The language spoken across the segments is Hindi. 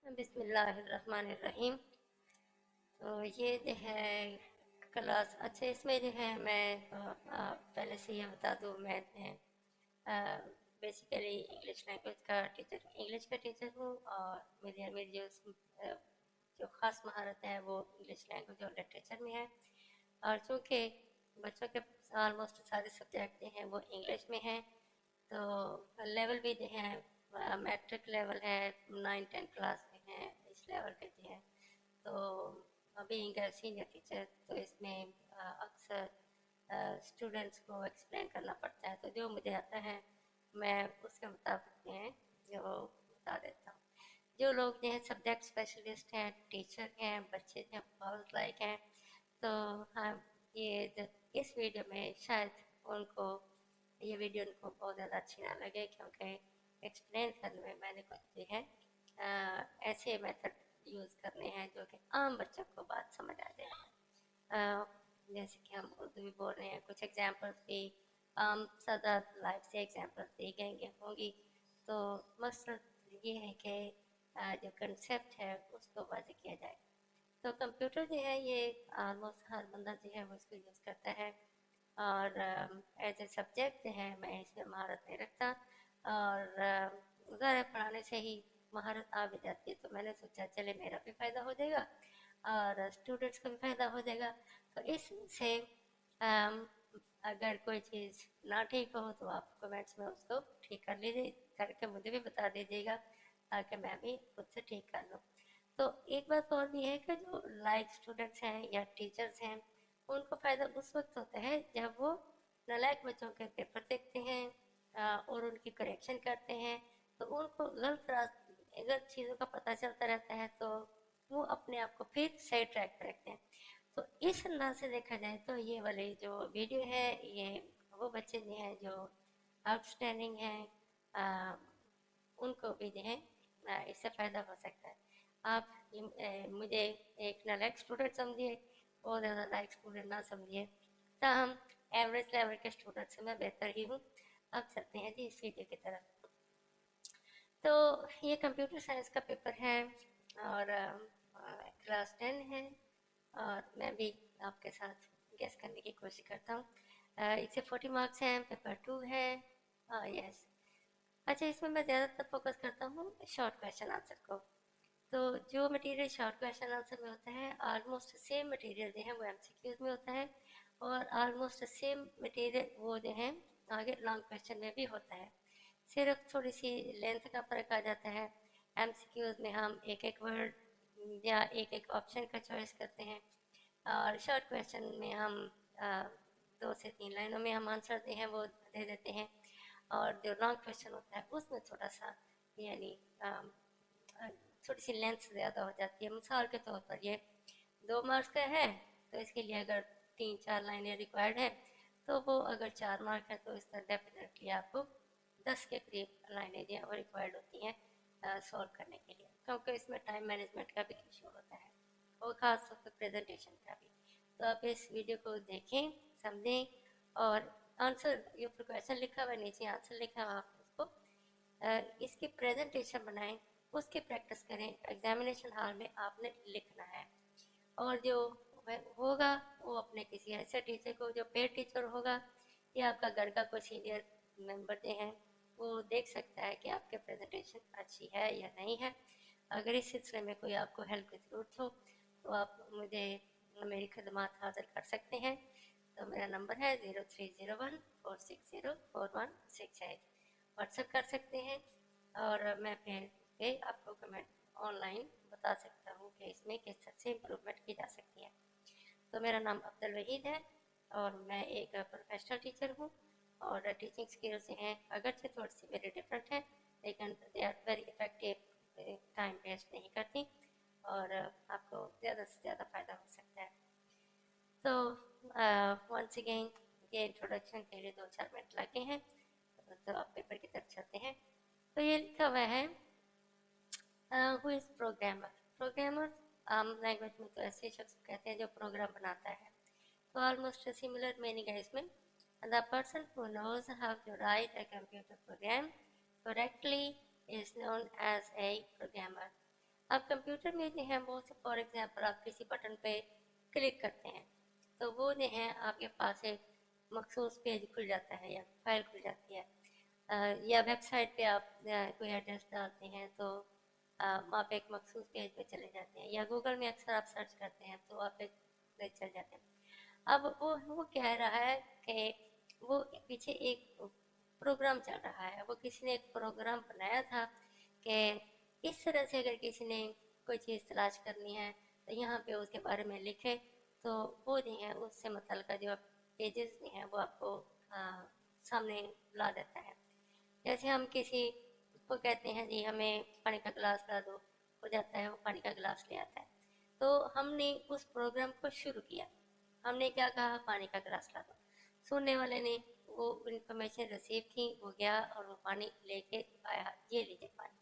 बिस्मिल्लाहिर्रहमानिर्रहीम। तो ये जो है क्लास, अच्छा इसमें जो है मैं पहले से ये बता दूँ, मैं बेसिकली इंग्लिश लैंग्वेज का टीचर, इंग्लिश का टीचर हूँ। और मेरी जो ख़ास महारत है वो इंग्लिश लैंग्वेज और लिटरेचर में है। और चूँकि बच्चों के ऑलमोस्ट सारे सब्जेक्ट जो हैं वो इंग्लिश में हैं, तो लेवल भी जो है मैट्रिक लेवल है, 9-10 क्लास में है, इस लेवल के जो है। तो बीइंग अ सीनियर टीचर, तो इसमें अक्सर स्टूडेंट्स को एक्सप्लेन करना पड़ता है, तो जो मुझे आता है मैं उसके मुताबिक जो है जो बता देता हूँ। जो लोग जो हैं सब्जेक्ट स्पेशलिस्ट हैं, टीचर हैं, बच्चे हैं, बहुत लाइक हैं, तो हम इस वीडियो में शायद उनको ये वीडियो उनको बहुत ज़्यादा अच्छी ना लगे, क्योंकि एक्सप्लेन करने में मैंने कुछ जो है ऐसे मेथड यूज़ करने हैं जो कि आम बच्चों को बात समझ आ जाए। जैसे कि हम उर्दू भी बोल रहे हैं, कुछ एग्जांपल्स भी आम सादा लाइफ से एग्जांपल्स दी गई होंगी। तो मकसद ये है कि जो कंसेप्ट है उसको वाज़ेह किया जाए। तो कंप्यूटर जो है ये ऑलमोस्ट हर बंदा जो है वो इसको यूज़ करता है, और एज ए सब्जेक्ट जो है मैं इसमें महारत नहीं रखता। और ज़रा पढ़ाने से ही महारत आ भी जाती है, तो मैंने सोचा चले मेरा भी फ़ायदा हो जाएगा और स्टूडेंट्स का भी फ़ायदा हो जाएगा। तो इससे अम, अगर कोई चीज़ ना ठीक हो तो आप कमेंट्स में उसको ठीक कर लीजिए, करके मुझे भी बता दीजिएगा, ताकि मैं भी खुद से ठीक कर लूँ। तो एक बात और भी है कि जो लाइक स्टूडेंट्स हैं या टीचर्स हैं, उनको फ़ायदा उस वक्त होता है जब वो नालायक बच्चों के पेपर देखते हैं और उनकी करेक्शन करते हैं, तो उनको गलत चीज़ों का पता चलता रहता है, तो वो अपने आप को फिर सही ट्रैक पर रखते हैं। तो इस अंदाज से देखा जाए तो ये वाली जो वीडियो है, ये वो बच्चे जो हैं जो आउटस्टैंडिंग हैं, आ, उनको भी जो है इससे फ़ायदा हो सकता है। आप मुझे एक नालायक स्टूडेंट समझिए, बहुत ज़्यादा लायक स्टूडेंट ना समझिए, ताहम एवरेज लेवल के स्टूडेंट से मैं बेहतर ही हूँ। अब चलते हैं जी इस वीडियो की तरफ। तो ये कंप्यूटर साइंस का पेपर है और क्लास 10 है, और मैं भी आपके साथ गेस करने की कोशिश करता हूँ। इससे 40 मार्क्स हैं, पेपर 2 है। यस। अच्छा, इसमें मैं ज़्यादातर फोकस करता हूँ शॉर्ट क्वेश्चन आंसर को। तो जो मटेरियल शॉर्ट क्वेश्चन आंसर में होता है, ऑलमोस्ट सेम मटेरियल जो है वो एमसीक्यूज में होता है, और ऑलमोस्ट सेम मटेरियल वो जो है आगे लॉन्ग क्वेश्चन में भी होता है। सिर्फ थोड़ी सी लेंथ का फ़र्क आ जाता है। एमसीक्यूज में हम एक एक वर्ड या एक एक ऑप्शन का चॉइस करते हैं, और शॉर्ट क्वेश्चन में हम 2 से 3 लाइनों में हम आंसर दे हैं वो दे देते हैं। और जो लॉन्ग क्वेश्चन होता है उसमें थोड़ा सा यानी थोड़ी सी लेंथ ज़्यादा हो जाती है। मिसाल के तौर पर ये 2 मार्क्स का है, तो इसके लिए अगर 3-4 लाइनें रिक्वायर्ड है, तो वो अगर 4 मार्क है तो इसका डेफिनेटली आपको 10 के करीब लाइनें जो है वो रिक्वायर्ड होती हैं सॉल्व करने के लिए, क्योंकि इसमें टाइम मैनेजमेंट का भी इशू होता है, और ख़ास तौर पर प्रेजेंटेशन का भी। तो आप इस वीडियो को देखें, समझें, और आंसर ये ऊपर क्वेश्चन लिखा हुआ है, नीचे आंसर लिखा हुआ, आप उसको इसकी प्रेजेंटेशन बनाएं, उसकी प्रैक्टिस करें। एग्जामिनेशन हॉल में आपने लिखना है, और जो होगा वो अपने किसी ऐसे टीचर को जो पेड टीचर होगा, या आपका घर का कोई सीनियर मेंबर जो है वो देख सकता है कि आपके प्रेजेंटेशन अच्छी है या नहीं है। अगर इस सिलसिले में कोई आपको हेल्प की ज़रूरत हो तो आप मुझे मेरी खदमात हासिल कर सकते हैं। तो मेरा नंबर है 0301 460 4168। व्हाट्सएप कर सकते हैं, और मैं फिर पे आपको कमेंट ऑनलाइन बता सकता हूँ कि इसमें किस तरह से इम्प्रूवमेंट की जा सकती है। तो मेरा नाम अब्दुल वहीद है, और मैं एक प्रोफेशनल टीचर हूँ, और टीचिंग स्किल्स हैं अगरचे थोड़ी सी मेरी डिफरेंट है, लेकिन they are very effective, time waste नहीं करती, और आपको ज़्यादा से ज़्यादा फ़ायदा हो सकता है। तो वंस अगेन ये इंट्रोडक्शन के लिए 2-4 मिनट लगे हैं, तो आप पेपर की तरफ चलते हैं। तो ये लिखा हुआ है हु इज़ प्रोग्रामर। प्रोग्रामर आम लैंग्वेज में तो ऐसे शख्स कहते हैं जो प्रोग्राम बनाता है, तो ऑलमोस्ट सिमिलर मीनिंग है इसमें। The person who knows how to write a computer program correctly is known as a programmer. अब कंप्यूटर में जो है बहुत से, फॉर एग्जांपल आप किसी बटन पे क्लिक करते हैं तो वो जो है आपके पास एक मखसूस पेज खुल जाता है या फाइल खुल जाती है। या वेबसाइट पे आप कोई एड्रेस डालते हैं तो आप एक मखसूस पेज पे चले जाते हैं, या गूगल में अक्सर आप सर्च करते हैं तो आप एक पे चले जाते हैं। अब वो कह रहा है कि वो पीछे एक प्रोग्राम चल रहा है, वो किसी ने एक प्रोग्राम बनाया था कि इस तरह से अगर किसी ने कोई चीज़ तलाश करनी है तो यहाँ पे उसके बारे में लिखे तो वो जो है उससे मतलब का जो पेजेस जो हैं वो आपको सामने ला देता है। जैसे हम किसी को कहते हैं जी हमें पानी का गिलास ला दो, हो जाता है वो पानी का गिलास ले आता है। तो हमने उस प्रोग्राम को शुरू किया, हमने क्या कहा, पानी का गिलास ला दो। सुनने वाले ने वो इन्फॉर्मेशन रिसीव की, वो गया और वो पानी लेके आया, ये लीजिए पानी।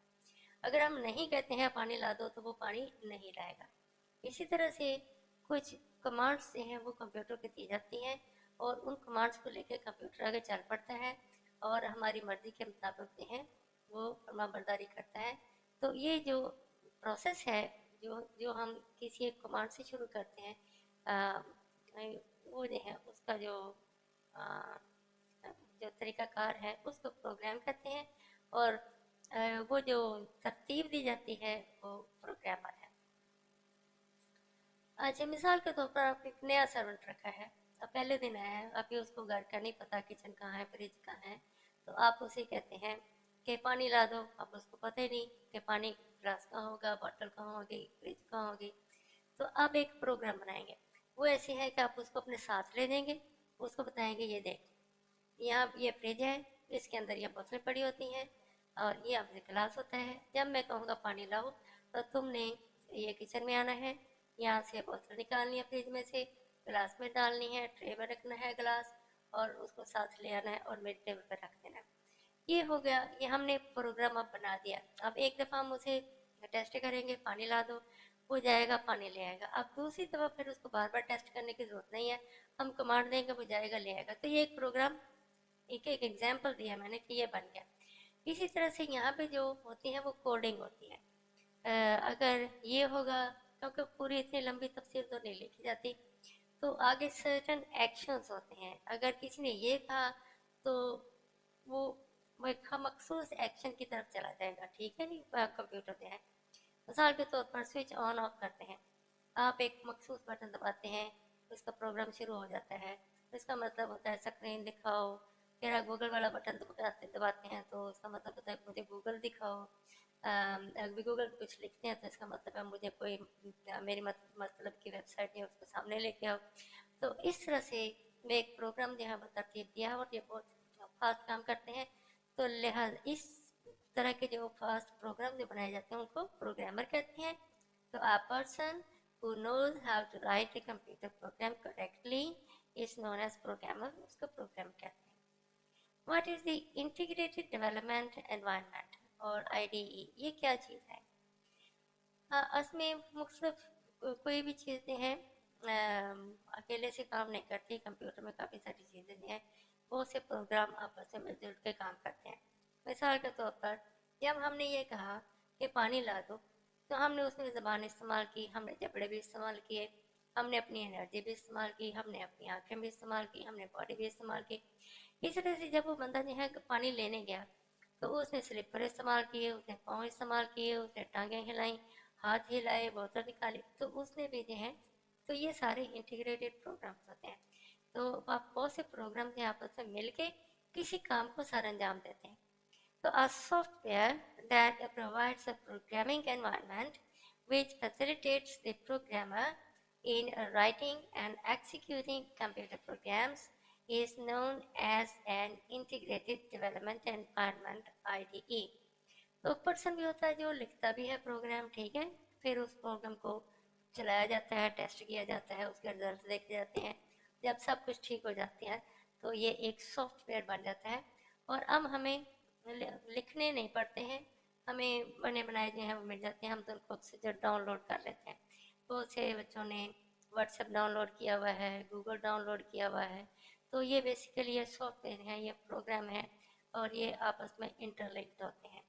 अगर हम नहीं कहते हैं पानी ला दो तो वो पानी नहीं लाएगा। इसी तरह से कुछ कमांड्स जो हैं वो कंप्यूटर को दी जाती हैं और उन कमांड्स को लेकर कंप्यूटर आगे चल पड़ता है और हमारी मर्जी के मुताबिक जो है वो फरमाबरदारी करता है। तो ये जो प्रोसेस है, जो जो हम किसी एक कमांड से शुरू करते हैं, आ, वो जो है उसका आ, जो तरीकाकार है उसको प्रोग्राम कहते हैं, और वो जो तरतीब दी जाती है वो प्रोग्रामर है। अच्छा, मिसाल के तौर पर आपने एक नया सर्वेंट रखा है, अब पहले दिन आया है, अभी उसको घर का नहीं पता किचन कहाँ है, फ्रिज कहाँ है, तो आप उसे कहते हैं कि पानी ला दो। अब उसको पता ही नहीं कि पानी ग्लास कहाँ होगा, बॉटल कहाँ होगी, फ्रिज कहाँ होगी। तो आप एक प्रोग्राम बनाएंगे, वो ऐसे है कि आप उसको अपने साथ ले जाएंगे, उसको बताएंगे ये देख, यहाँ ये फ्रिज है, इसके अंदर ये बोतलें पड़ी होती हैं और ये आपसे गिलास होता है। जब मैं कहूँगा पानी लाओ तो तुमने ये किचन में आना है, यहाँ से बोतल निकालनी है फ्रिज में से, गिलास में डालनी है, ट्रे में रखना है गिलास, और उसको साथ ले आना है और मेरे टेबल पर रख देना है। ये हो गया, ये हमने प्रोग्राम अब बना दिया। अब एक दफ़ा हम उसे टेस्ट करेंगे, पानी ला दो, वो जाएगा पानी ले आएगा। अब दूसरी दफ़ा फिर उसको बार बार टेस्ट करने की ज़रूरत नहीं है, हम कमांड देंगे वो जाएगा ले आएगा। तो ये एक प्रोग्राम, एक एक एग्जाम्पल दिया मैंने कि ये बन गया। इसी तरह से यहाँ पे जो होती है वो कोडिंग होती है। अगर ये होगा, क्योंकि पूरी इतनी लंबी तफसील तो नहीं लिखी जाती, तो आगे सर्टन एक्शंस होते हैं। अगर किसी ने ये कहा तो वो वो एक मखसूस एक्शन की तरफ चला जाएगा, ठीक है नहीं, कंप्यूटर पे है। मिसाल के तौर पर स्विच ऑन ऑफ करते हैं, आप एक मखसूस बटन दबाते हैं, उसका प्रोग्राम शुरू हो जाता है। इसका मतलब होता है स्क्रीन दिखाओ, फिर आप गूगल वाला बटन दबाते हैं तो इसका मतलब होता है मुझे गूगल दिखाओ। अगर गूगल पे कुछ लिखते हैं तो इसका मतलब है मुझे कोई मेरी मतलब की वेबसाइट है उसको सामने लेके आओ। तो इस तरह से मैं एक प्रोग्राम जो है वो तरतीब दिया और ये बहुत फास्ट काम करते हैं। तो लिहाज इस तरह के जो फास्ट प्रोग्राम जो बनाए जाते हैं उनको प्रोग्रामर कहते हैं। तो a person who knows how to write a computer program correctly is known as programmer, उसको प्रोग्राम कहते हैं। What is the integrated development environment और IDE, ये क्या चीज़ है? इसमें मुख्तलिफ कोई भी चीज़ें हैं अकेले से काम नहीं करती, कंप्यूटर में काफ़ी सारी चीज़ें हैं, बहुत से प्रोग्राम आपस में मिलजुल के काम करते हैं। मिसाल के तौर पर जब हमने ये कहा कि पानी ला दो, तो हमने उसमें ज़बान इस्तेमाल की, हमने जबड़े भी इस्तेमाल किए, हमने अपनी एनर्जी भी इस्तेमाल की, हमने अपनी आँखें भी इस्तेमाल की, हमने बॉडी भी इस्तेमाल की। इस तरह से जब वो बंदा जो है पानी लेने गया तो उसने स्लिपर इस्तेमाल किए, उसने पाँव इस्तेमाल किए, उसने टांगें हिलाई, हाथ हिलाए, बोतल निकाली, तो उसने भी जो है, तो ये सारे इंटीग्रेटेड प्रोग्राम्स होते हैं। तो आप बहुत से प्रोग्राम जो आपस में मिलके किसी काम को सर अंजाम देते हैं। तो a software that provides a programming environment which facilitates the programmer in writing and executing computer programs is known as an integrated development environment IDE। तो पर्सन भी होता है जो लिखता भी है प्रोग्राम, ठीक है, फिर उस प्रोग्राम को चलाया जाता है, टेस्ट किया जाता है, उसके रिजल्ट देखे जाते हैं। जब सब कुछ ठीक हो जाते हैं तो ये एक सॉफ्टवेयर बन जाता है और अब हमें लिखने नहीं पड़ते हैं, हमें बने बनाए जो हैं वो मिल जाते हैं, हम तो उनको से जो डाउनलोड कर लेते हैं। बहुत से बच्चों ने व्हाट्सएप डाउनलोड किया हुआ है, गूगल डाउनलोड किया हुआ है। तो ये बेसिकली ये सॉफ्टवेयर है, ये प्रोग्राम है और ये आपस में इंटरलिंक्ड होते हैं।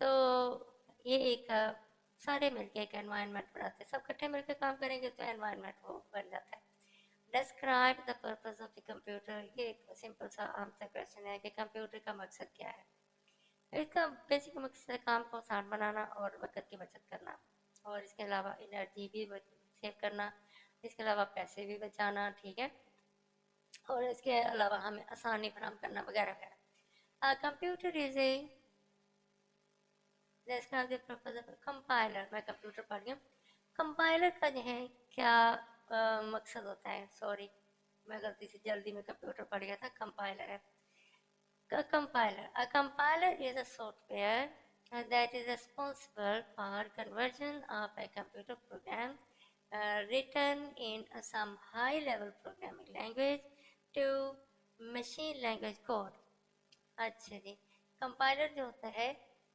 तो ये एक सारे मिलके एक एनवायरनमेंट बनाते हैं, सब इकट्ठे मिलकर काम करेंगे तो एनवायरनमेंट वो बन जाता है। Describe the purpose of the computer, ये एक सिंपल सा आम सा क्वेश्चन है कि कंप्यूटर का मकसद क्या है। इसका बेसिक मकसद है काम को आसान बनाना और वक्त की बचत करना, और इसके अलावा एनर्जी भी सेव करना, इसके अलावा पैसे भी बचाना, ठीक है, और इसके अलावा हमें आसानी फराहम करना वगैरह वगैरह। कंप्यूटर इज ए कंपाइलर, मैं कंप्यूटर पढ़ रही हूँ। कंपाइलर का जो है क्या मकसद होता है, सॉरी मैं गलती से जल्दी में कंप्यूटर पढ़ गया था, कंपाइलर है। A compiler is a software that is responsible for conversion of a computer program written in some high-level programming language to machine language code। अच्छा जी, कंपाइलर जो होता है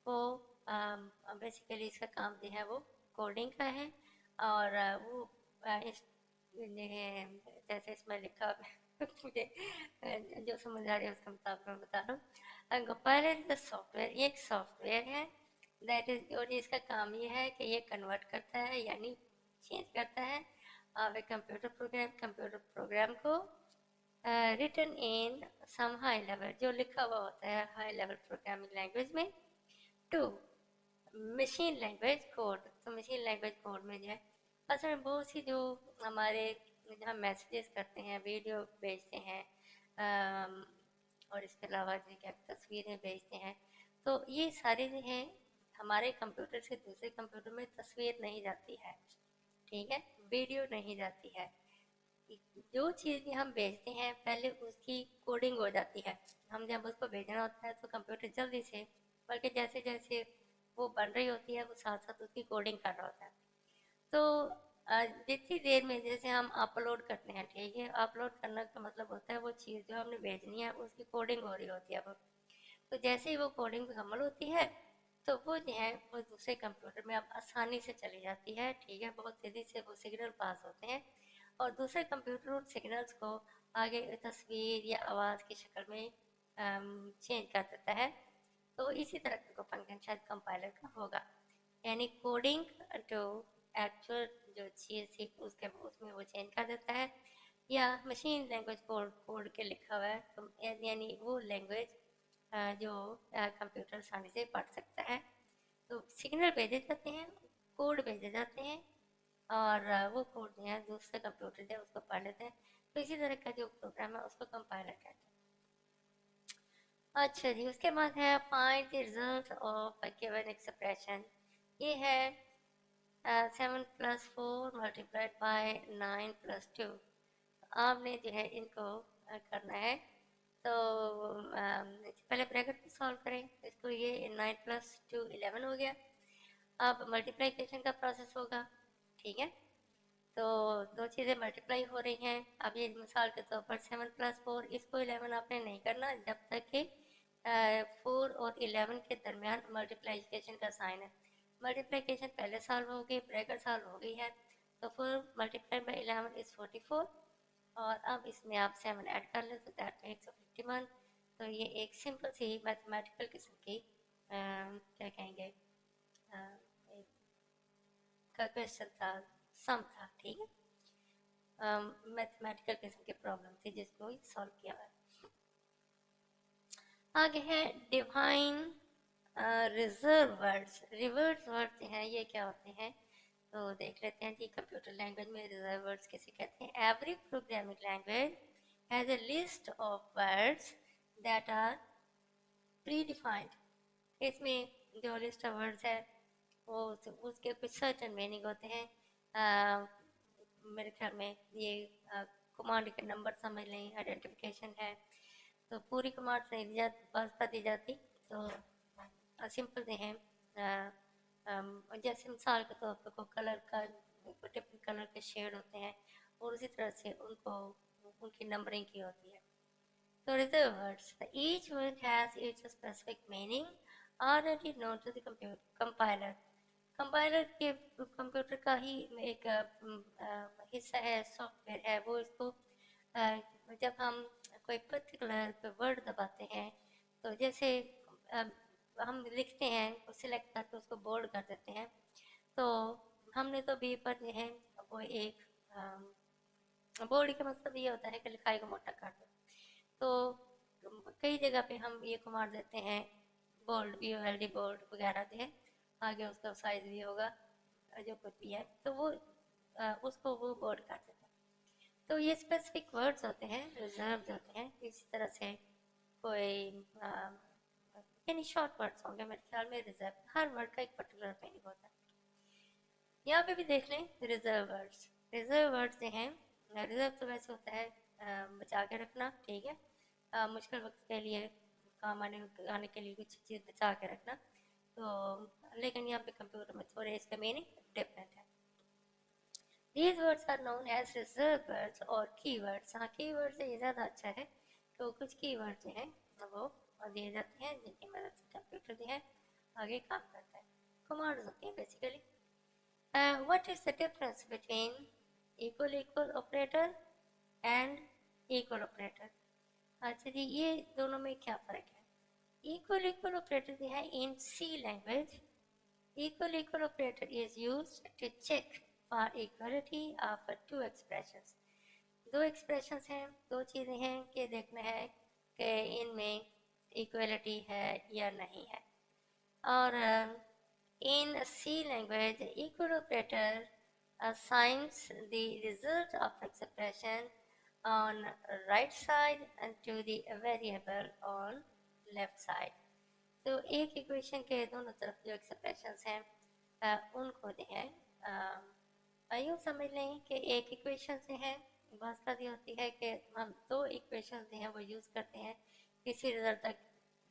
वो बेसिकली इसका काम जो है वो कोडिंग का है, और वो इस जो है जैसे इसमें लिखा मुझे जो समझ आ रही है उसके मुताबिक मैं बता रहा हूँ। कंपाइलर इज सॉफ्टवेयर, ये एक सॉफ्टवेयर है दैट इज, और इसका काम ये है कि ये कन्वर्ट करता है यानी चेंज करता है कंप्यूटर प्रोग्राम को written in some high level, जो लिखा हुआ होता है हाई लेवल प्रोग्रामिंग लैंग्वेज में, टू मशीन लैंग्वेज कोड। तो मशीन लैंग्वेज कोड में जो है असल में बहुत सी जो हमारे जब हम मैसेजेस करते हैं, वीडियो भेजते हैं, और इसके अलावा जो क्या तस्वीरें भेजते हैं, तो ये सारे जो हैं हमारे कंप्यूटर से दूसरे कंप्यूटर में तस्वीर नहीं जाती है, ठीक है, वीडियो नहीं जाती है। जो चीज़ हम भेजते हैं पहले उसकी कोडिंग हो जाती है, हम जब उसको भेजना होता है तो कंप्यूटर जल्दी से, बल्कि जैसे जैसे वो बन रही होती है वो साथ साथ उसकी कोडिंग कर रहा होता है। तो जितनी देर में जैसे हम अपलोड करते हैं, ठीक है, अपलोड करने का मतलब होता है वो चीज़ जो हमने भेजनी है उसकी कोडिंग हो रही होती है वो। तो जैसे ही वो कोडिंग मुकम्मल होती है तो वो जो है वो दूसरे कंप्यूटर में अब आसानी से चली जाती है, ठीक है, बहुत तेज़ी से वो सिग्नल पास होते हैं और दूसरे कंप्यूटर उन सिग्नल्स को आगे तस्वीर या आवाज़ की शक्ल में चेंज कर देता है। तो इसी तरह का फंक्शन शायद कंपाइलर का होगा, यानी कोडिंग टू एक्चुअल जो चीज़ थी उसके उसमें वो चेंज कर देता है, या मशीन लैंग्वेज कोड कोड के लिखा हुआ है तो यानी वो लैंग्वेज जो कंप्यूटर आसानी से पढ़ सकता है। तो सिग्नल भेजे जाते हैं, कोड भेजे जाते हैं, और वो कोड जो है दूसरे कंप्यूटर जो है उसको पढ़ लेते हैं। तो इसी तरह का जो प्रोग्राम है उसको कंपाइलर कहते हैं। अच्छा जी, उसके बाद है find the result of a given expression. ये है 7+4 मल्टीप्लाइड बाय 9+2। आपने जो है इनको करना है। तो पहले ब्रैकेट को सॉल्व करें, इसको ये 9+2 11 हो गया। अब मल्टीप्लिकेशन का प्रोसेस होगा, ठीक है, तो दो चीज़ें मल्टीप्लाई हो रही हैं। अब ये मिसाल के तौर पर 7+4, इसको 11 आपने नहीं करना जब तक कि 4 और 11 के दरमियान मल्टीप्लिकेशन का साइन है। मल्टीप्लिकेशन पहले सॉल्व हो गई, ब्रैकेट सॉल्व हो गई है, तो 4 मल्टीप्लाई बाई 11 इज़ 44, और अब इसमें आप 7 ऐड कर लें तो दैट मेक्स 51। तो ये एक सिंपल सी मैथमेटिकल किस्म की क्या कहेंगे का क्वेश्चन था, सम था, ठीक है, मैथमेटिकल किस्म की प्रॉब्लम थी जिसको सॉल्व किया है। आगे है define reserve words. Reverse words हैं ये क्या होते हैं, तो देख लेते हैं जी। कंप्यूटर लैंग्वेज में रिजर्व वर्ड्स किसे कहते हैं। Every programming language has a list of words that are predefined. इसमें जो लिस्ट ऑफ वर्ड्स है वो उसके कुछ सर्टन मीनिंग होते हैं। मेरे ख्याल में ये कमांड के नंबर समझ लें, आइडेंटिफिकेशन है, तो पूरी कमांड नहीं दी जाती, पास्ता दी जाती, तो सिंपल से हैं। जैसे मिसाल के तौर पर को कलर का डिफरेंट कलर के शेड होते हैं और उसी तरह से उनको उनकी नंबरिंग की होती है। So reserve words. Each word has its specific meaning already known to the compiler. Compiler के कंप्यूटर का ही एक हिस्सा है, सॉफ्टवेयर है, वो इसको जब हम कोई पर्टिकुलर वर्ड दबाते हैं तो जैसे हम लिखते हैं, सिलेक्ट करके उसको बोल्ड कर देते हैं। तो हमने तो बी पर जो है वो एक बोल्ड का मतलब ये होता है कि लिखाई को मोटा कर दो। तो कई जगह पे हम ये को मार देते हैं बोल्ड, BOLD बोल्ड वगैरह जो है, आगे उसका साइज भी होगा जो कुछ भी है, तो वो उसको वो बोल्ड कर देते हैं। तो ये स्पेसिफिक वर्ड्स होते हैं, रिजर्व होते हैं। इसी तरह से कोई यानी शॉर्ट वर्ड्स होंगे मेरे ख्याल में। रिजर्व हर वर्ड का एक पर्टिकुलर मीनिंग होता है। यहाँ पे भी देख लें रिजर्व वर्ड्स। रिजर्व वर्ड्स जो हैं, रिजर्व तो वैसे होता है बचा के रखना, ठीक है, मुश्किल वक्त के लिए काम आने के लिए कुछ चीज़ बचा के रखना। तो लेकिन यहाँ पे कंप्यूटर में थोड़े इसका मीनिंग डिफरेंट है। These words are known as reserve words और keywords। हाँ, keywords से ये ज़्यादा अच्छा है, तो कुछ keywords जो हैं वो दिए जाते हैं जिनकी मदद से कंप्यूटर जो है आगे काम करता है। कमांड्स होती हैं basically. What is the difference between equal operator and equal operator? अच्छा जी, ये दोनों में क्या फ़र्क है? Equal operator जो है in C language, equal operator is used to check for equality of two expressions। दो expressions हैं, दो चीज़ें हैं कि देखना है कि इनमें equality है या नहीं है। और in C language, equal operator assigns the result of expression on right side and to the variable on left side। तो एक इक्वेशन के दोनों तरफ जो एक्सप्रेशंस हैं उनको जो है यूँ समझ लें कि एक इक्वेशन से है, बहुत सारी होती है कि हम दो इक्वेशन जो हैं वो यूज़ करते हैं किसी रिजल्ट तक।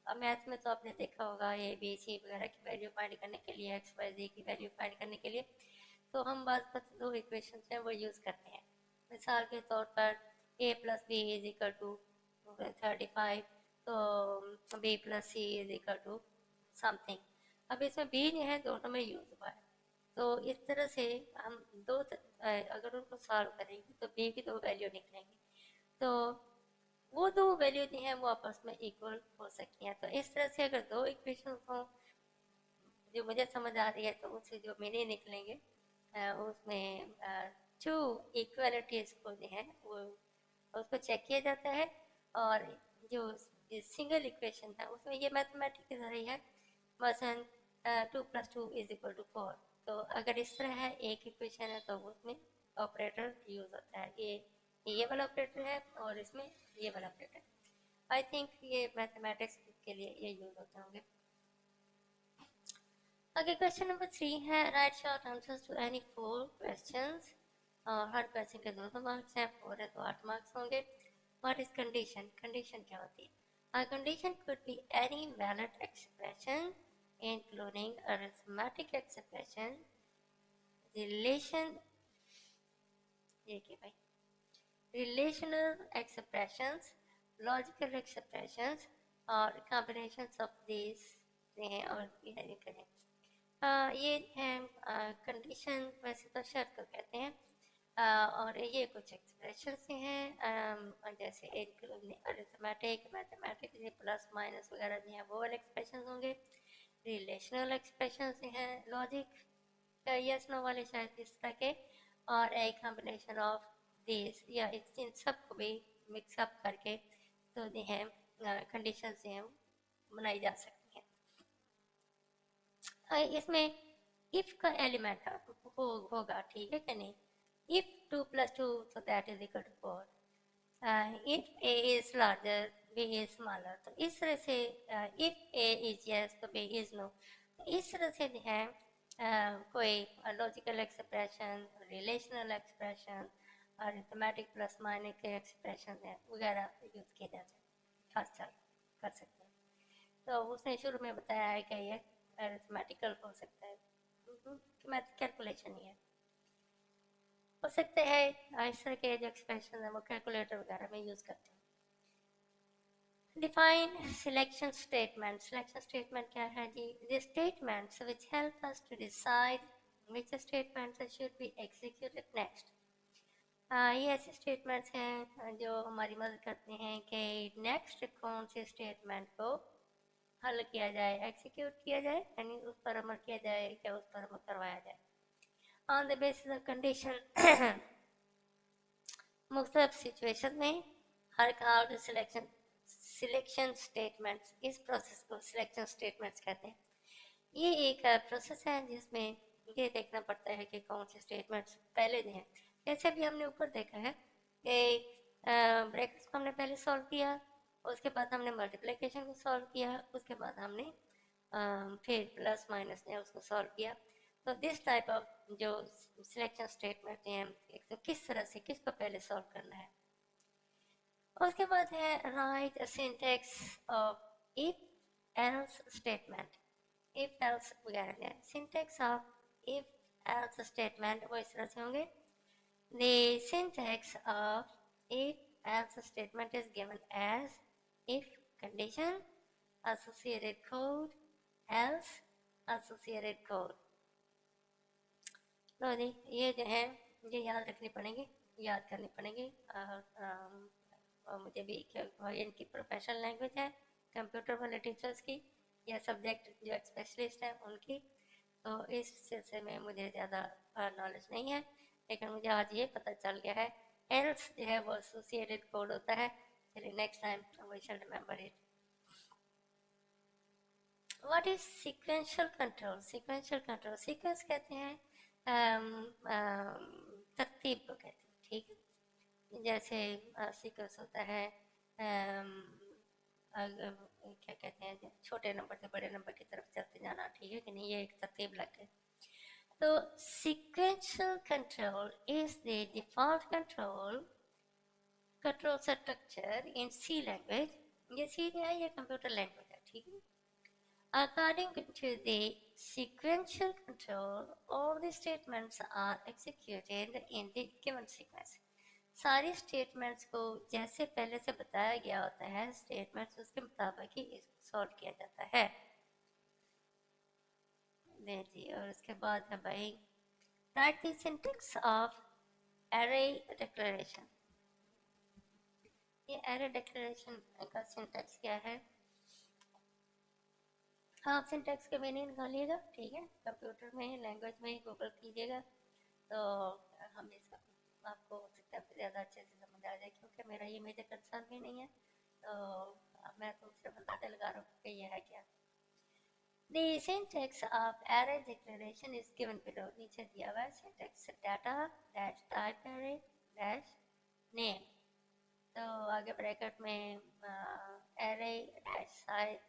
मैथ में तो आपने देखा होगा ए बी सी वगैरह की वैल्यू फाइंड करने के लिए, एक्स वाई जी की वैल्यू फाइंड करने के लिए, तो हम बस दो इक्वेशन हैं वो यूज़ करते हैं। मिसाल के तौर पर a plus B is equal to 35, तो b plus C is equal to something. अब इसमें b जो है दोनों में यूज़ हुआ है, तो इस तरह से हम अगर उनको सॉल्व करेंगे तो b की दो वैल्यू निकलेंगी, तो वो दो वैल्यू जो हैं वो आपस में इक्वल हो सकती हैं। तो इस तरह से अगर दो इक्वेशन हों जो मुझे समझ आ रही है, तो उससे जो मेरे निकलेंगे उसमें टू इक्वलिटीज को जो है वो उसको चेक किया जाता है। और जो सिंगल इक्वेशन है उसमें ये मैथमेटिक्स की तरह ही है। मसलन 2+2 = 4, तो अगर इस तरह है एक इक्वेशन है तो उसमें ऑपरेटर यूज होता है, ये वाला ऑपरेटर है और इसमें ये वाला ऑपरेटर। आई थिंक ये मैथमेटिक्स के लिए ये यूज होते होंगे। Okay, question number 3 है write short answers to any 4 questions. और हर क्वेश्चन के 2 मार्क्स हैं, 4 है तो 8 मार्क्स होंगे। What is condition? कंडीशन क्या होती है? A condition could be any valid expression including arithmetic expression, relation, देखिए भाई, relational expressions, logical expressions और combinations of these हैं और करें। ये है कंडीशन, वैसे तो शर्त को कहते हैं। और ये कुछ एक्सप्रेशन से हैं जैसे अरिथमेटिक, मैथमेटिक्स, प्लस माइनस वगैरह जो हैं वो वाले एक्सप्रेशन होंगे। रिलेशनल एक्सप्रेशन से हैं, लॉजिक यस नो वाले शायद इस तरह के, और एक कॉम्बिनेशन ऑफ दिस या इन सब को भी मिक्सअप करके तो जो है कंडीशन से हैं बनाई जा सकती हैं। इसमें इफ का एलिमेंट होगा, ठीक है कि नहीं? If 2+2 so that is equal to 4, if a is larger b is smaller, तो इस तरह से if a is yes तो b is no, तो इस तरह से जो है कोई logical expression, relational expression, arithmetic plus minus के एक्सप्रेशन है वगैरह यूज किए जा सकते कर सकते हैं। तो उसने शुरू में बताया है कि ये अरिथमेटिकल हो सकता है, मैथ कैलकुलेशन ही है। हो सकता है इस तरह के जो एक्सप्रेशन है वो कैलकुलेटर वगैरह में यूज करते हैं। Define selection statement. Selection statement क्या है जी? The statements which help us to decide which statements should be executed next. ये ऐसे स्टेटमेंट्स हैं जो हमारी मदद करते हैं कि नेक्स्ट कौन से स्टेटमेंट को हल किया जाए, एग्जीक्यूट किया जाए, यानी उस पर अमल किया जाए या उस पर अमल करवाया जाए। On the basis of condition मुख्तलिफ सिचुएशन में her how selection selection statements, इस प्रोसेस को सिलेक्शन स्टेटमेंट्स कहते हैं। ये एक प्रोसेस है जिसमें ये देखना पड़ता है कि कौन से स्टेटमेंट्स पहले दें। जैसे भी हमने ऊपर देखा है कि ब्रैकेट्स को हमने पहले सॉल्व किया, उसके बाद हमने मल्टीप्लिकेशन को सॉल्व किया, उसके बाद हमने फिर प्लस माइनस ने उसको सॉल्व किया। तो दिस टाइप ऑफ जो सिलेक्शन स्टेटमेंट हैं, तो किस तरह से किसको पहले सॉल्व करना है। उसके बाद है right syntax of if else statement. If else वगैरह है, syntax of if else statement वो इस तरह से होंगे। The syntax of if else statement is given as if condition associated code else associated code। लो जी, ये जो है मुझे याद रखनी पड़ेगी, याद करनी पड़ेगी। और मुझे भी इनकी प्रोफेशनल लैंग्वेज है कंप्यूटर वाले टीचर्स की या सब्जेक्ट जो स्पेशलिस्ट हैं उनकी, तो इस सिलसिले में मुझे ज़्यादा नॉलेज नहीं है, लेकिन मुझे आज ये पता चल गया है एल्स जो है वो एसोसिएटेड कोड होता है। चलिए next time we shall remember it. What is sequential control? Sequential control, sequence कहते हैं तरतीब को कहते हैं, ठीक है। जैसे सीक्वेंस होता है क्या कहते हैं, छोटे नंबर से बड़े नंबर की तरफ चलते जाना, ठीक है कि नहीं, ये एक तरतीब लग गई। तो sequential control is the default control structure in C language। ये C है, ये कंप्यूटर लैंग्वेज है, ठीक है। According to the sequential control, all the statements are executed in the given sequence। सारी स्टेटमेंट्स को जैसे पहले से बताया गया होता है, स्टेटमेंट्स उसके मुताबिक ही इसको सॉल्व किया जाता है। देखिए, और उसके बाद है भाई write the syntax of array declaration। ये array declaration का सिंटैक्स क्या है? आप सिंटैक्स के मीनिंग निकालिएगा, ठीक है, कंप्यूटर में लैंग्वेज में गूगल कीजिएगा, तो हम इसका आपको हो सकता है ज़्यादा अच्छे से समझ आ जाए, क्योंकि मेरा ये मेजर कंसर्न भी नहीं है, तो मैं तो सिर्फ अंदाजा लगा रहा हूँ कि ये है क्या। The syntax of array declaration is given below। नीचे दिया हुआ है syntax data dash type array dash name। तो आगे ब्रैकेट में एरे डैश साइज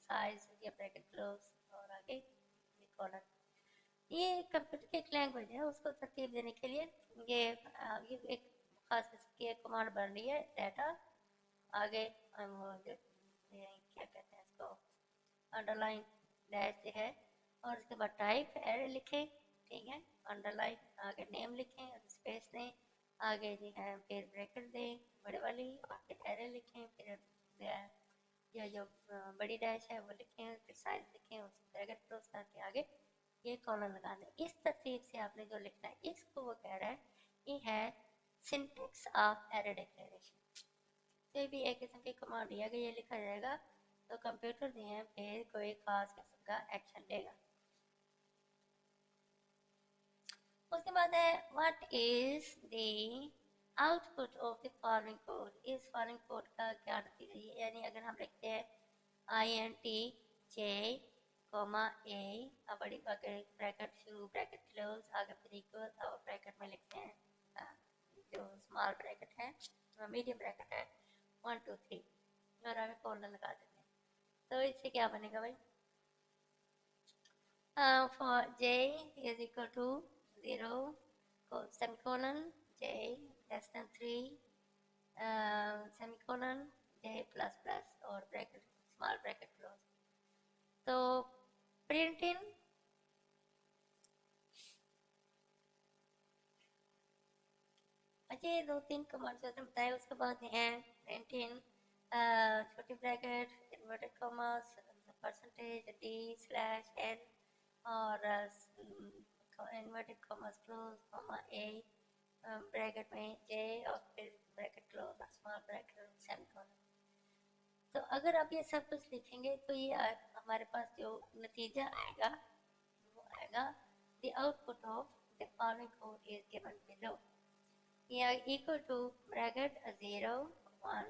साइज या ब्रैकेट क्लोज, और आगे कॉलन। ये कंप्यूटर की एक लैंग्वेज है, उसको तरतीब देने के लिए ये एक खास किस्म की एक कमांड बन रही है। डाटा आगे क्या कहते हैं इसको, अंडरलाइन डैश है, और उसके बाद टाइप एरे लिखें, ठीक है, अंडरलाइन, आगे नेम लिखें और स्पेस दें, आगे जो है फिर ब्रैकेट दें बड़े वाली, फिर एरे लिखें, फिर या जो बड़ी डैश है वो लिखें, फिर साइज लिखें, उसको ब्रैकेट क्लोज करके आगे ये कॉलन लगा दें। इस तरतीब से आपने जो लिखना है इसको वो कह रहा है, ये है सिंटैक्स ऑफ एरे डिक्लेरेशन। कोई भी एक किस्म की कमांड दिया गया, ये लिखा जाएगा, तो कंप्यूटर जो है फिर कोई खास किस्म का एक्शन लेगा। उसके बाद है what is the output of the following code. इस फॉलोइंग कोड का क्या नतीजा है, यानी अगर हम लिखते हैं INT J कॉमा A, बड़ी ब्रैकेट शुरू ब्रैकेट क्लोज, आगे फिर इक्वल और ब्रैकेट में लिखते हैं जो स्मॉल ब्रैकेट है, मीडियम ब्रैकेट है 1 2 3, और आगे कॉलन लगा देते हैं। तो इससे क्या बनेगा भाई, for J is equal to 0 semicolon J less than 3 semicolon J plus plus और ब्रैकेट स्मॉल ब्रैकेट क्लोज। तो प्रिंट इन अच्छा, ये 2 3 कमांड जो आपने बताया, उसके बाद है प्रिंट इन छोटी bracket inverted commas percentage D slash N और inverted commas close comma A bracket में J और फिर bracket close small bracket semicolon. तो अगर आप ये सब कुछ लिखेंगे तो ये हमारे पास जो नतीजा आएगा वो आएगा the output of the following code is given below. ये equal to bracket 0 1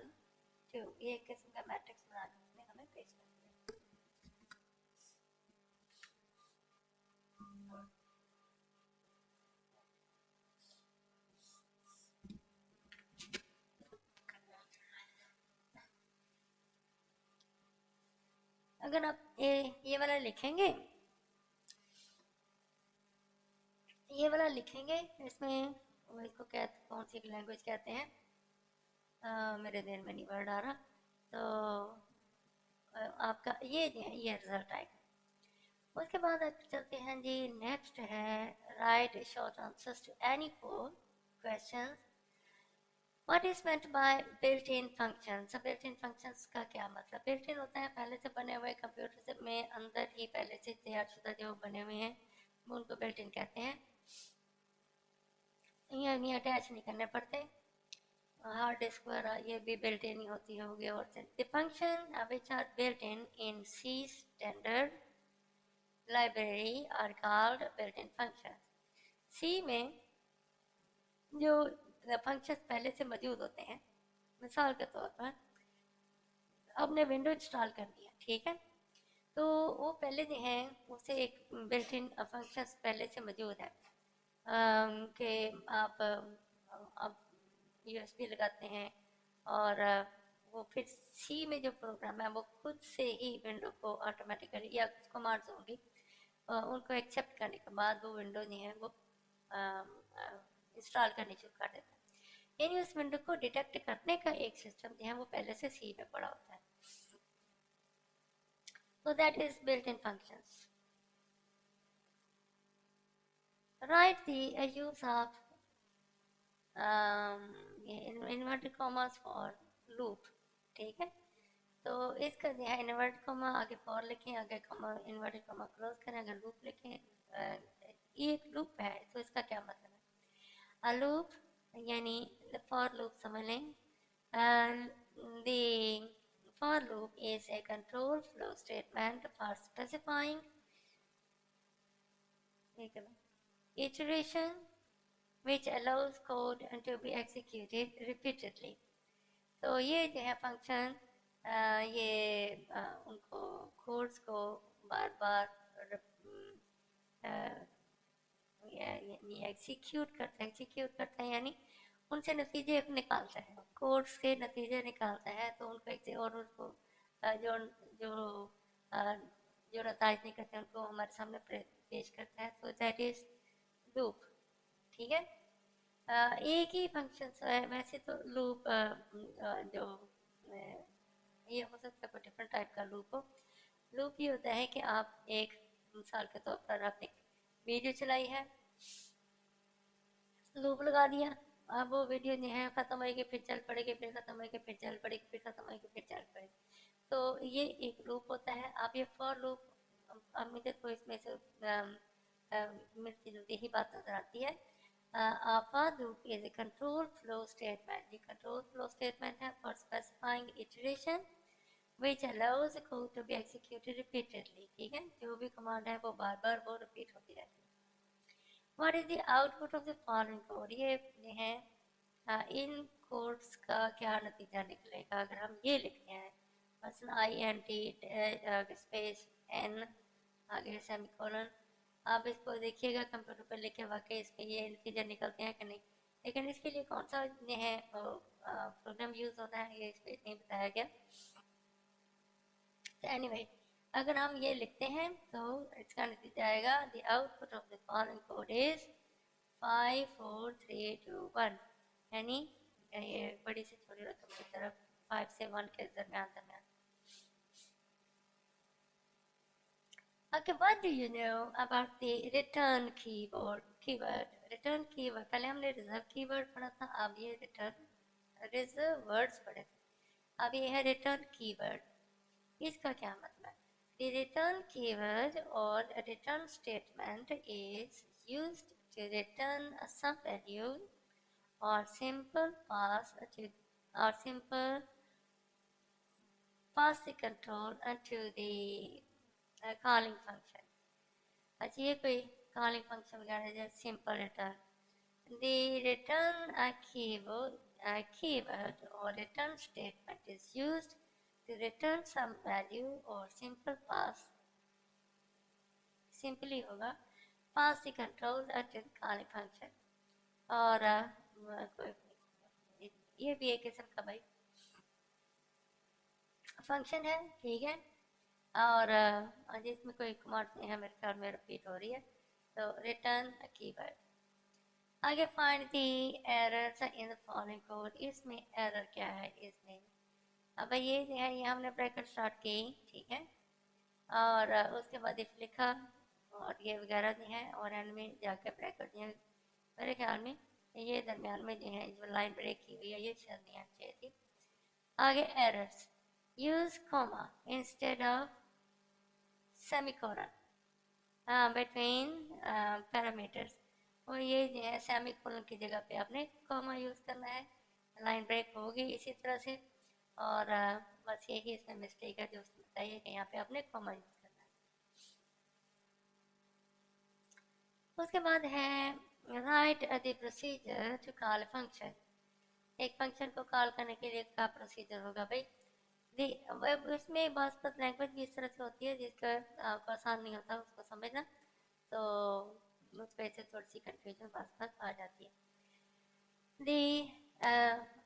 2 ये एक किस्म का मैट्रिक्स बना के उसमें हमें पेश कर दिया। अगर आप ये वाला लिखेंगे, ये वाला लिखेंगे इसमें इसको क्या कौन सी लैंग्वेज कहते हैं, मेरे दिन में नहीं वर्ड आ रहा, तो आपका ये रिजल्ट आएगा। उसके बाद आप चलते हैं जी, नेक्स्ट है write short answers to any four questions. What is meant by built in functions. Built in functions का क्या मतलब? बिल्ट इन होता है पहले से बने हुए कंप्यूटर से में अंदर ही पहले से तैयारशुदा जो बने हुए हैं वो उनको बिल्ट इन कहते हैं, ये नहीं अटैच नहीं करने पड़ते। हार्ड डिस्क वगैरह ये भी बिल्ट इन ही होती होगी। और the function which are built in C standard library are called built in function. सी में जो फंक्शंस पहले से मौजूद होते हैं, मिसाल के तौर पर आपने विंडो इंस्टॉल कर दिया, ठीक है, तो वो पहले जो है उसे एक बिल्ट इन फंक्शंस पहले से मौजूद है कि आप यूएसबी लगाते हैं और वो फिर सी में जो प्रोग्राम है वो खुद से ही विंडो को ऑटोमेटिकली या कुछ कमांड्स होंगी उनको एक्सेप्ट करने के बाद वो विंडो जो है वो इंस्टॉल करनी शुरू कर देता है। यानी उस विंडो को डिटेक्ट करने का एक सिस्टम जो है वो पहले से सी में पड़ा होता है। So that is built-in functions. Write the use of inverted commas for loop, ठीक है, तो इसका जो है इन्वर्टेड कॉमा आगे फॉर लिखें, आगे कॉमा इन्वर्टेड कॉमा क्लोज करें, अगर लूप लिखें, ये एक लूप है तो इसका क्या मतलब है? अ लूप यानी फॉर लूप समझ लें। The for loop is a control flow statement for specifying iteration which allows code to be executed repeatedly. तो ये जो है फंक्शन ये उनको कोड्स को बार बार एग्जीक्यूट करता है यानी उनसे नतीजे निकालता है, कोड्स के नतीजे निकालता है, तो उनको और उनको जो जो अ, जो नताज निकलते हैं उनको हमारे सामने पेश करता है। तो दैट इज लूप, ठीक है। एक ही फंक्शन है वैसे तो लूप जो ये हो सकता है कोई डिफरेंट टाइप का लूप हो। लूप ये होता है कि आप एक मिसाल के तौर पर आपने वीडियो चलाई है, लूप लगा दिया, अब वो वीडियो नहीं है ख़त्म होएगी फिर चल पड़ेगी, फिर ख़त्म होएगी फिर चल पड़ेगी, फिर ख़त्म होएगी फिर चल पड़ेगी, तो ये एक लूप होता है। आप ये फॉर लूप, अब मुझे तो इसमें से मिलती जुलती ही बात नजर आती है। for loop is a control flow statement, ये control flow statement है for specifying iteration which allows the code to be executed repeatedly, ठीक है, जो भी कमांड है वो बार बार वो रिपीट होती रहती है। What is the output of the following code, ये है इन कोड्स का क्या नतीजा निकलेगा अगर हम ये लिखते हैं, मसलन I N T space N आगे सेमीकोलन। आप इसको देखिएगा कंप्यूटर पर लिखे, वाकई इसके ये नतीजे निकलते हैं कि नहीं, लेकिन इसके लिए कौन सा है प्रोग्राम यूज़ होता है ये इसमें नहीं बताया गया। तो एनीवे अगर हम ये लिखते हैं तो इसका नतीजा आएगा the output of the following code is 5 4 3 2 1, यानी ये बड़ी से छोटी रकम की तरफ 5 से 1 के दरमियान। Okay, what do you know about the return keyword? Return keyword पहले हमने reserve keyword पढ़ा था, अब ये reserve words पढ़े थे, अब ये है return keyword। इसका क्या मतलब है? The return keyword or a return statement is used to return some value or simple pass to or simple pass the control to the calling function. अच्छा ये कोई calling function वगैरह है जैसे simple return. The return keyword or return statement is used to return some value or simple pass. Simply होगा pass the control to the calling function. और ये भी एक किस्म का भाई फंक्शन है, ठीक है। और जिसमें कोई कमांड नहीं है, मेरे ख्याल में रिपीट हो रही है, तो रिटर्न कीवर्ड। आगे find the errors in the following code, इसमें एरर क्या है इसमें। अब ये जो है ये हमने ब्रैकेट स्टार्ट की, ठीक है, और उसके बाद इफ लिखा और ये वगैरह जो है, और एंड में जाके ब्रैकेट जो है, मेरे ख्याल में ये दरमियान में जो है जो लाइन ब्रेक की हुई है ये चलनी चाहिए थी। आगे errors, use comma instead of semicolon between parameters, और ये जो है सेमीकोलन की जगह पे आपने कॉमा यूज़ करना है, लाइन ब्रेक होगी इसी तरह से। और बस यही इसमें मिस्टेक है जो उसने बताइए कि यहाँ पे आपने कॉमा यूज़ करना है। उसके बाद है write the procedure to call function, एक फंक्शन को कॉल करने के लिए क्या प्रोसीजर होगा भाई। इसमें बास्पत लैंग्वेज भी इस तरह से होती है जिसका आपको आसान नहीं होता उसको समझना, तो उस वजह से थोड़ी सी कंफ्यूजन बास्पत आ जाती है।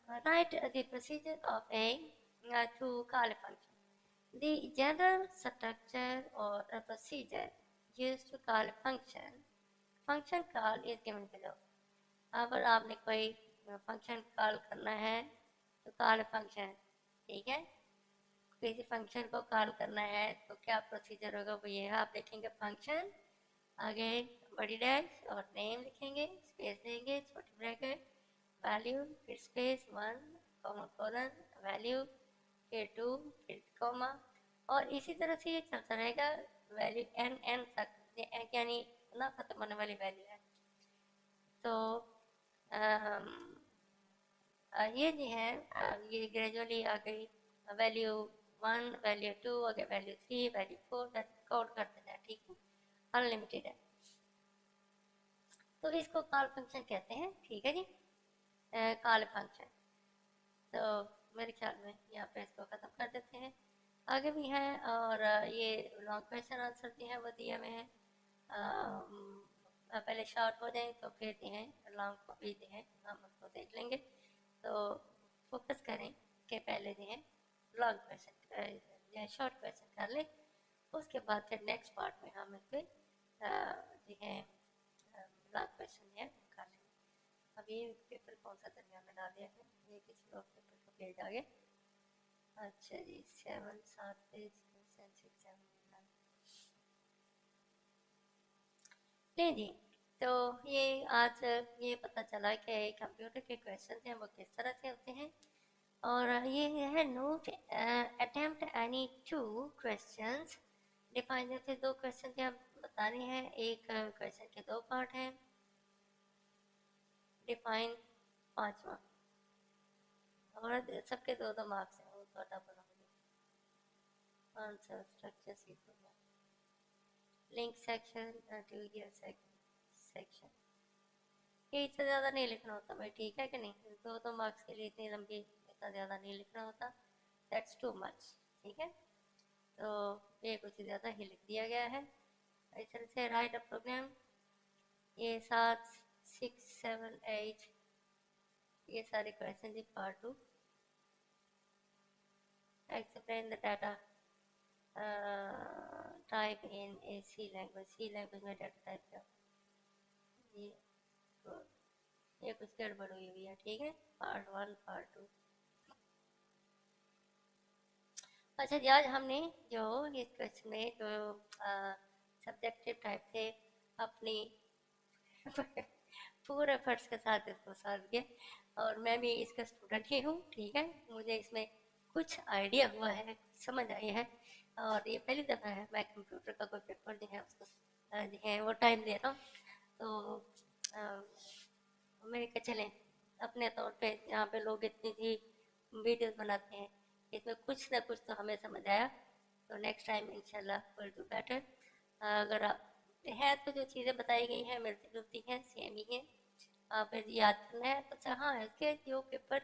Write the procedure of a to call a function. The general structure or a procedure used to call a function call is given below. अगर आपने कोई फंक्शन कॉल करना है तो कॉल फंक्शन, ठीक है, किसी फंक्शन को कॉल करना है तो क्या प्रोसीजर होगा वो ये है, आप लिखेंगे फंक्शन, आगे बड़ी डैश और नेम लिखेंगे, स्पेस देंगे, छोटी ब्रैकेट, वैल्यू, फिर स्पेस 1 कोलन वैल्यू, फिर 2, फिर कॉमा, और इसी तरह से ये चलता रहेगा वैल्यू एन तक, यानी ना खत्म होने वाली वैल्यू है। तो ये जो है ये ग्रेजुअली आ गई वैल्यू 1, वैल्यू 2, आगे वैल्यू 3, वैल्यू 4, काउंट करते जाए, ठीक है, अनलिमिटेड है। तो इसको कॉल फंक्शन कहते हैं, ठीक है जी, कॉल फंक्शन। तो मेरे ख्याल में यहाँ पे इसको ख़त्म कर देते हैं। आगे भी है, और ये लॉन्ग क्वेश्चन आंसर जो है वो दिए हुए हैं, पहले शॉर्ट हो जाए तो फिर जो है लॉन्ग को भी जो है हम उसको देख लेंगे। तो फोकस करें कि पहले जो है लॉन्ग क्वेश्चन शॉर्ट क्वेश्चन कर लें, उसके बाद फिर नेक्स्ट पार्ट में हम इस पर जो है लॉन्ग क्वेश्चन है वो कर लेंगे। अब ये पेपर कौन सा दरमियान में डाल दिया है, ये किसी और पेपर का पेज आ गया। अच्छा जी, 7 पेज 6 7 नहीं जी। तो ये आज ये पता चला कि कंप्यूटर के क्वेश्चन हैं वो किस तरह से होते हैं, और ये है note attempt any two questions define, जैसे दो क्वेश्चन के हम बताने हैं, एक क्वेश्चन के दो पार्ट हैं, डिफाइन पांचवा, और सबके दो दो मार्क्स हैं, वो छोटा बनाओगे। आंसर स्ट्रक्चर सीखोगे, link section two year section, ये इससे ज़्यादा नहीं लिखना होता भाई, ठीक है कि नहीं, दो दो मार्क्स के लिए इतनी लंबी इतना ज़्यादा नहीं लिखना होता, दैट्स टू मच, ठीक है। तो ये कुछ ज़्यादा ही लिख दिया गया है। इस तरह से राइट अ प्रोग्राम, ये 7 6 7 8 ये सारे क्वेश्चन जी। Part 2, explain the data type in a C language में डाटा टाइप क्या, ये ये कुछ गड़बड़ हुई हुई है, ठीक है, पार्ट 1 पार्ट 2। अच्छा जी, आज हमने जो इस क्वेश्चन में जो सब्जेक्टिव टाइप थे अपनी पूरे एफर्ट्स के साथ इसको सॉल्व किया, और मैं भी इसका स्टूडेंट ही हूँ, ठीक है, मुझे इसमें कुछ आइडिया हुआ है, समझ आई है, और ये पहली दफ़ा है मैं कंप्यूटर का कोई पेपर जो है उसको जो है वो टाइम दे रहा हूँ। तो मैंने कहा चलें अपने तौर पे, यहाँ पे लोग इतनी सी वीडियोस बनाते हैं, इसमें कुछ ना कुछ तो हमें समझ आया, तो नेक्स्ट टाइम इंशाल्लाह विल डू बेटर। अगर आप है तो जो चीज़ें बताई गई हैं मिलती जुलती हैं, सेम ही हैं, फिर याद करना है तो हाँ, इसके जो पेपर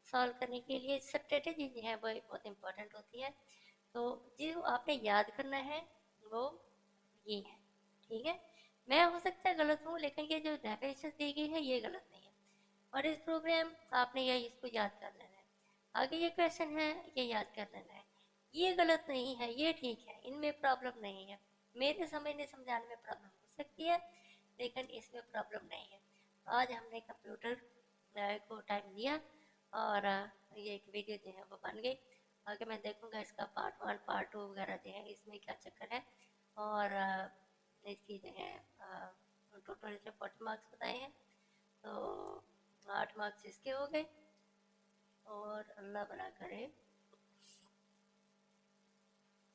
सॉल्व करने के लिए स्ट्रेटेजी जो है वो बहुत इंपॉर्टेंट होती है। तो जो आपने याद करना है वो ये है, ठीक है। मैं हो सकता है गलत हूँ, लेकिन ये जो डेफिनेशन दी गई है ये गलत नहीं है, और इस प्रोग्राम आपने ये इसको याद कर लेना है। आगे ये क्वेश्चन है, ये याद कर लेना है, ये गलत नहीं है, ये ठीक है, इनमें प्रॉब्लम नहीं है। मेरे समझने समझाने में प्रॉब्लम हो सकती है, लेकिन इसमें प्रॉब्लम नहीं है। आज हमने कंप्यूटर को टाइम दिया, और ये एक वीडियो जो है वो बन गई। आगे मैं देखूंगा इसका पार्ट 1 पार्ट 2 वगैरह जो है इसमें क्या चक्कर है, और इसकी जो है टोटल जो 40 मार्क्स बताए हैं, तो 8 मार्क्स इसके हो गए, और अल्लाह भला करे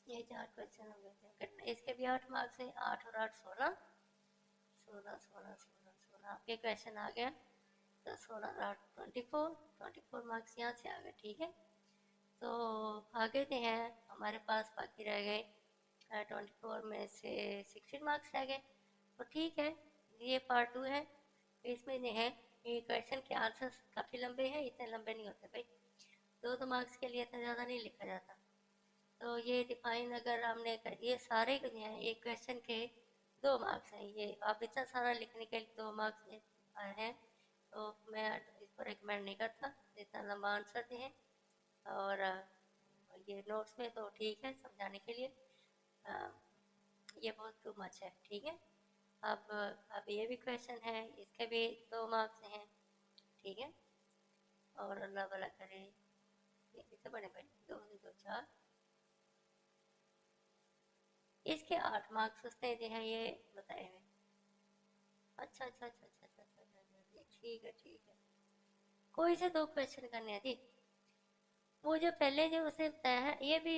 ये 4 क्वेश्चन हो गए थे, इसके भी 8 मार्क्स हैं, 8 और 8 16, 16 16 16 16 आपके क्वेश्चन आ गया, तो 16 और 8 24 मार्क्स यहाँ से आ गए, ठीक है। तो आगे जो है हमारे पास बाकी रह गए 24 में से 16 मार्क्स रह गए, तो ठीक है, ये पार्ट 2 है। इसमें जो है ये क्वेश्चन के आंसर्स काफ़ी लंबे हैं, इतने लंबे नहीं होते भाई, 2 मार्क्स के लिए इतना ज़्यादा नहीं लिखा जाता। तो ये डिफाइन अगर हमने कर, ये सारे जो हैं एक क्वेश्चन के 2 मार्क्स हैं, ये आप इतना सारा लिखने के लिए 2 मार्क्स हैं, तो मैं इसको रिकमेंड नहीं करता इतना लंबा आंसर दें। और ये नोट्स में तो ठीक है समझाने के लिए, अ, ये बहुत टू मच है, ठीक है। अब ये भी क्वेश्चन है, इसके भी 2 मार्क्स हैं, ठीक है। और अल्लाह भला करे, ये भी तो बड़े बड़े 2 से 2 4, इसके 8 मार्क्स उसने जो है ये बताए हुए। अच्छा अच्छा अच्छा अच्छा अच्छा अच्छा अच्छा, अच्छा, अच्छा, ठीक है ठीक है, कोई से 2 क्वेश्चन करने हैं जी। वो जो पहले जो उसने बताया है ये भी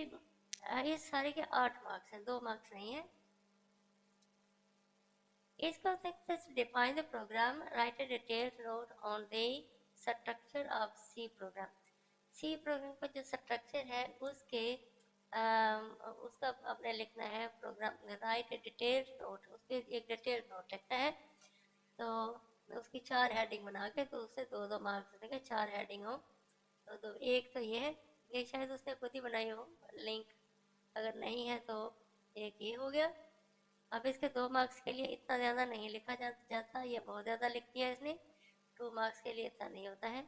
ये सारे के 8 मार्क्स हैं, 2 मार्क्स नहीं है। इसका define the program, write a detailed note on the structure of C program. C program का जो स्ट्रक्चर है उसके उसका आपने लिखना है प्रोग्राम, राइट डिटेल्ड नोट, उस पर एक डिटेल्ड नोट लिखना है। तो उसकी 4 हेडिंग बना के, तो उससे 2 मार्क्स देंगे, 4 हेडिंग हो तो एक तो ये है, ये शायद उसने खुद ही बनाई हो लिंक, अगर नहीं है तो एक ये हो गया। अब इसके 2 मार्क्स के लिए इतना ज़्यादा नहीं लिखा जाता, ये बहुत ज़्यादा लिख दिया इसने, 2 मार्क्स के लिए इतना नहीं होता है।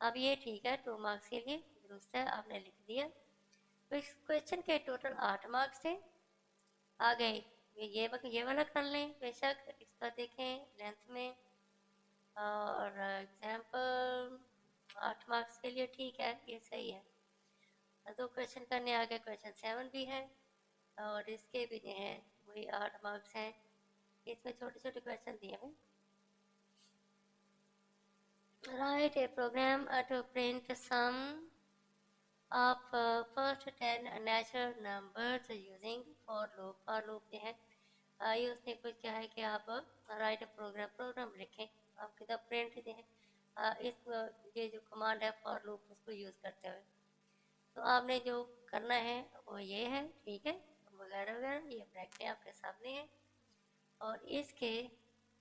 अब ये ठीक है, 2 मार्क्स के लिए दुरुस्त है, आपने लिख दिया। तो इस क्वेश्चन के टोटल 8 मार्क्स थे, आ गए। ये वाला कर लें बेशक, इसका देखें लेंथ में, और एग्जाम्पल 8 मार्क्स के लिए ठीक है, ये सही है। 2 क्वेश्चन करने आ गए, क्वेश्चन 7 भी है, और इसके भी जो हैं वही 8 मार्क्स हैं। इसमें छोटे छोटे क्वेश्चन दिए हैं। Write a program to print sum of first 10 natural numbers using for loop. For loop जो है ये उसने कुछ क्या है कि आप राइट प्रोग्राम लिखें, आपकी द प्रिंट जो है ये जो कमांड है फॉर लूप उसको यूज़ करते हुए, तो आपने जो करना है वो ये है, ठीक है, वगैरह वगैरह ये ब्रैकेट आपके सामने है, और इसके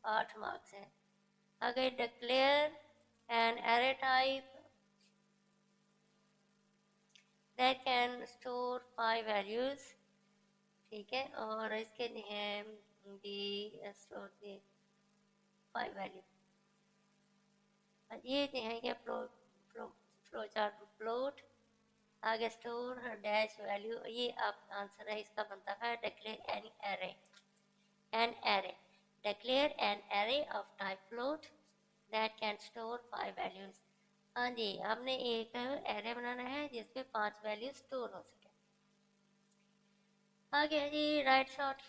8 मार्क्स हैं। अगर declare an array type that can store 5 values, ठीक है, और इसके हैं दी स्टोर दी 5 वैल्यू, ये जो है ये फ्लो चार्ट फ्लोट, आगे स्टोर डैश वैल्यू, ये आप आंसर है इसका बनता है declare an array, an array, declare an array of type float that can store 5 values. हाँ जी, आपने एक एरे बनाना है जिसमें 5 वैल्यू स्टोर हो सके। आगे है जी write short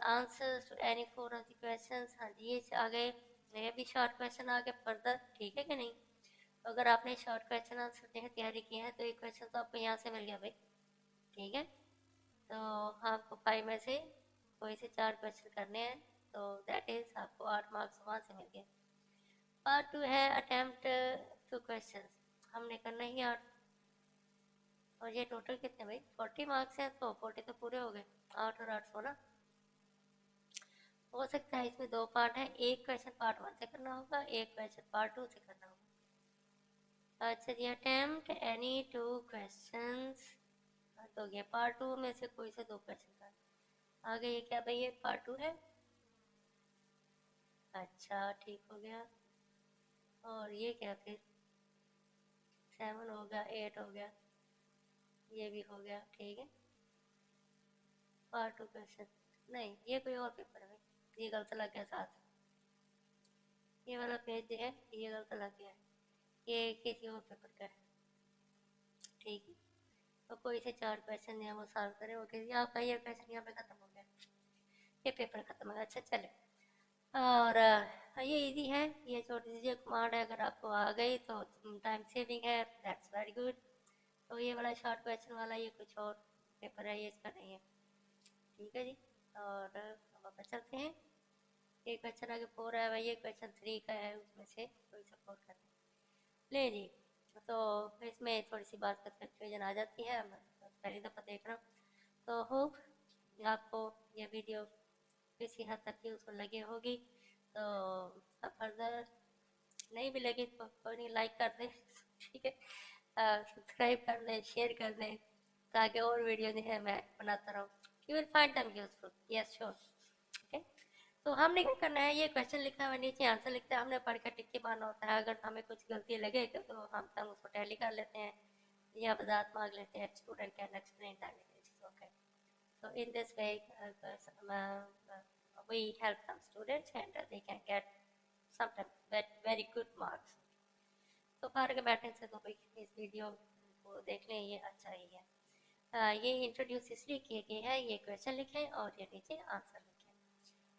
answers to any 4 of the questions. हाँ जी, ये आ गए, ये भी शॉर्ट क्वेश्चन आ गए फर्दर, ठीक है कि नहीं। तो अगर आपने शॉर्ट क्वेश्चन आंसर जो है तैयारी की है, तो एक क्वेश्चन तो आपको यहाँ से मिल गया भाई, ठीक है। तो आपको 5 में से कोई से 4 क्वेश्चन करने हैं, तो दैट इज आपको 8 मार्क्स वहाँ से मिल गए। पार्ट 2 है अटेम्प्ट 2 क्वेश्चन, हमने करना ही 8, और ये टोटल कितने भाई 40 मार्क्स हैं, तो 40 तो पूरे हो गए, 8 और 8 16। हो सकता है इसमें 2 पार्ट है, एक क्वेश्चन पार्ट 1 से करना होगा, एक क्वेश्चन पार्ट 2 से करना होगा। अच्छा जी, अटेम्प्ट एनी 2 क्वेश्चंस, तो ये पार्ट 2 में से कोई से 2 क्वेश्चन का। आगे ये क्या भाई, ये पार्ट 2 है। अच्छा ठीक हो गया। और ये क्या फिर, 7 हो गया, 8 हो गया, ये भी हो गया, ठीक है। पार्ट 2 क्वेश्चन नहीं, ये कोई और पेपर है भाई, ये गलत लग गया साथ, ये वाला पेज जो है ये गलत लग गया है, ये किसी और पेपर का है, ठीक है। तो कोई से 4 क्वेश्चन है वो सॉल्व करें, वो किसी आपका ये क्वेश्चन यहाँ पे खत्म हो गया, ये पेपर खत्म हो गया। अच्छा चले, और ये इजी है, ये छोटी सी कमांड है, अगर आपको आ गई तो टाइम सेविंग है, दैट्स वेरी गुड। तो ये वाला शॉर्ट क्वेश्चन वाला ये कुछ और पेपर है, ये इसका नहीं है, ठीक है जी। और अब अपन चलते हैं, ये क्वेश्चन आगे 4 है भाई, ये क्वेश्चन 3 का है, उसमें से कोई सपोर्ट करते हैं ले जी। तो इसमें थोड़ी सी बात का कन्फ्यूजन आ जाती है, मैं पहली दफ़ा देख रहा हूँ, तो होप आपको ये वीडियो किसी हद तक यूज़फुल लगी होगी। तो अब फर्दर नहीं भी लगी तो कोई नहीं, लाइक कर दें ठीक है, सब्सक्राइब कर दें, शेयर कर दें, ताकि और वीडियो जो है मैं बनाता रहूँ, you will find them useful, yes sure. Okay, तो हमने क्या करना है, ये क्वेश्चन लिखा हुआ नीचे आंसर लिखते हैं, हमने पढ़ कर टिक के मारना होता है, अगर हमें कुछ गलती लगेगा तो हम उसको टैली कर लेते हैं या वजात मांग लेते हैं, student can explain that in okay. So in this way, we help some students and they can get sometimes very good marks. तो फारग बैठने से तो भाई इस वीडियो को देख लें, ये अच्छा ही है। ये इंट्रोड्यूस इसलिए किए गए हैं, ये क्वेश्चन लिखें और ये नीचे आंसर लिखें।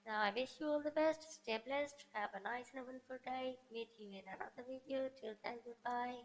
Now I wish you all the best, stay blessed, have a nice and wonderful day, meet you in another video, till then goodbye.